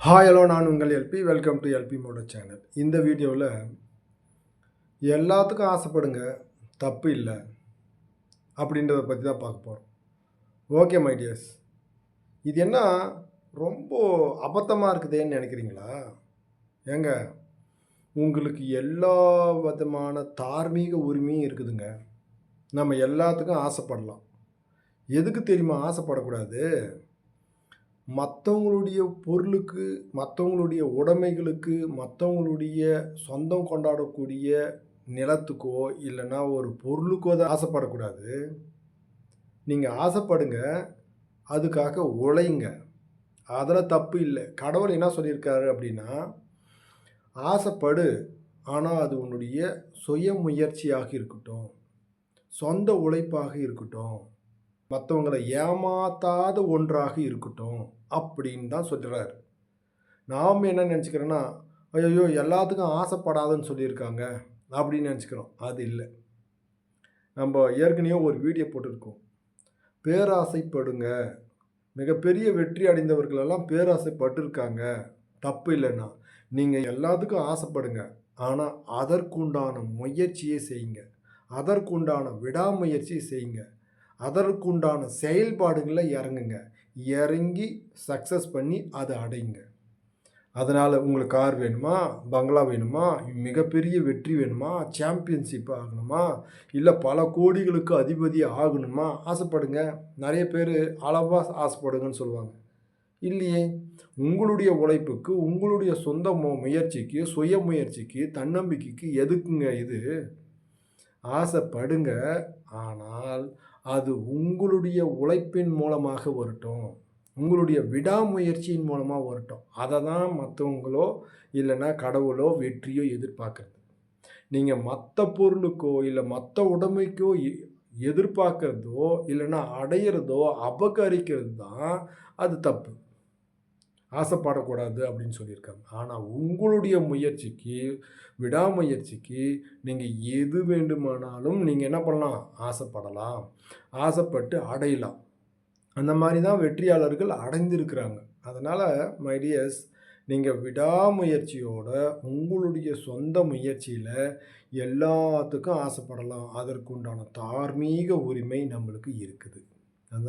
Hi hello, நான் உங்கள் LP. Welcome to LP motor channel. இந்த வீடியோவில் எல்லாத்துக்கும் ஆசைப்படுங்க, தப்பு இல்லை அப்படின்றத பற்றி தான் பார்க்க போகிறோம். ஓகே மை டியர்ஸ், இது என்ன ரொம்ப அபத்தமாக இருக்குதேன்னு நினைக்கிறீங்களா? ஏங்க, உங்களுக்கு எல்லா விதமான தார்மீக உரிமையும் இருக்குதுங்க. நம்ம எல்லாத்துக்கும் ஆசைப்படலாம். எதுக்கு தெரியுமா ஆசைப்படக்கூடாது? மற்றவங்களுடைய பொருளுக்கு, மற்றவங்களுடைய உடைமைகளுக்கு, மற்றவங்களுடைய சொந்தம் கொண்டாடக்கூடிய நிலத்துக்கோ இல்லைன்னா ஒரு பொருளுக்கோ தான் ஆசைப்படக்கூடாது. நீங்கள் ஆசைப்படுங்க, அதுக்காக உழைங்க, அதில் தப்பு இல்லை. கடவுள் என்ன சொல்லியிருக்காரு அப்படின்னா, ஆசைப்படு, ஆனால் அது உன்னுடைய சுய முயற்சியாக இருக்கட்டும், சொந்த உழைப்பாக இருக்கட்டும், மற்றவங்களை ஏமாத்தாத ஒன்றாக இருக்கட்டும் அப்படின்னு தான் சொல்கிறார். நாம் என்ன நினச்சிக்கிறோன்னா, ஐயோ எல்லாத்துக்கும் ஆசைப்படாதுன்னு சொல்லியிருக்காங்க அப்படின்னு நினச்சிக்கிறோம். அது இல்லை. நம்ம ஏற்கனவே ஒரு வீடியோ போட்டிருக்கோம். பேராசைப்படுங்க, மிகப்பெரிய வெற்றி அடைந்தவர்களெல்லாம் பேராசைப்பட்டிருக்காங்க, தப்பு இல்லைன்னா. நீங்கள் எல்லாத்துக்கும் ஆசைப்படுங்க, ஆனால் அதற்குண்டான முயற்சியை செய்யுங்க, அதற்குண்டான விடாமுயற்சியை செய்யுங்க, அதற்குண்டான செயல்பாடுகளில் இறங்குங்க. இறங்கி சக்ஸஸ் பண்ணி அதை அடையுங்க. அதனால் உங்களுக்கு கார் வேணுமா, பங்களா வேணுமா, மிகப்பெரிய வெற்றி வேணுமா, சாம்பியன்ஷிப் ஆகணுமா, இல்லை பல கோடிகளுக்கு அதிபதி ஆகணுமா, ஆசைப்படுங்க. நிறைய பேர் அளவாக ஆசைப்படுங்கன்னு சொல்லுவாங்க. இல்லையே, உங்களுடைய உழைப்புக்கு, உங்களுடைய சொந்த முயற்சிக்கு, சுய முயற்சிக்கு, தன்னம்பிக்கைக்கு எதுக்குங்க இது? ஆசைப்படுங்க, ஆனால் அது உங்களுடைய உழைப்பின் மூலமாக வரட்டும், உங்களுடைய விடாமுயற்சியின் மூலமாக வரட்டும். அதை தான் மற்றவங்களோ இல்லைன்னா கடவுளோ வெற்றியோ எதிர்பார்க்குறது. நீங்கள் மற்ற பொருளுக்கோ இல்லை மற்ற உடைமைக்கோ எதிர்பார்க்குறதோ இல்லைன்னா அடையிறதோ அபகரிக்கிறது தான் அது தப்பு. ஆசைப்படக்கூடாது அப்படின்னு சொல்லியிருக்காங்க. ஆனால் உங்களுடைய முயற்சிக்கு, விடாமுயற்சிக்கு நீங்கள் எது வேண்டுமானாலும் நீங்கள் என்ன பண்ணலாம், ஆசைப்படலாம், ஆசைப்பட்டு அடையலாம். அந்த மாதிரி தான் வெற்றியாளர்கள் அடைந்திருக்கிறாங்க. அதனால் மை டியர்ஸ், நீங்கள் விடாமுயற்சியோட உங்களுடைய சொந்த முயற்சியில் எல்லாத்துக்கும் ஆசைப்படலாம். அதற்குண்டான தார்மீக உரிமை நம்மளுக்கு இருக்குது.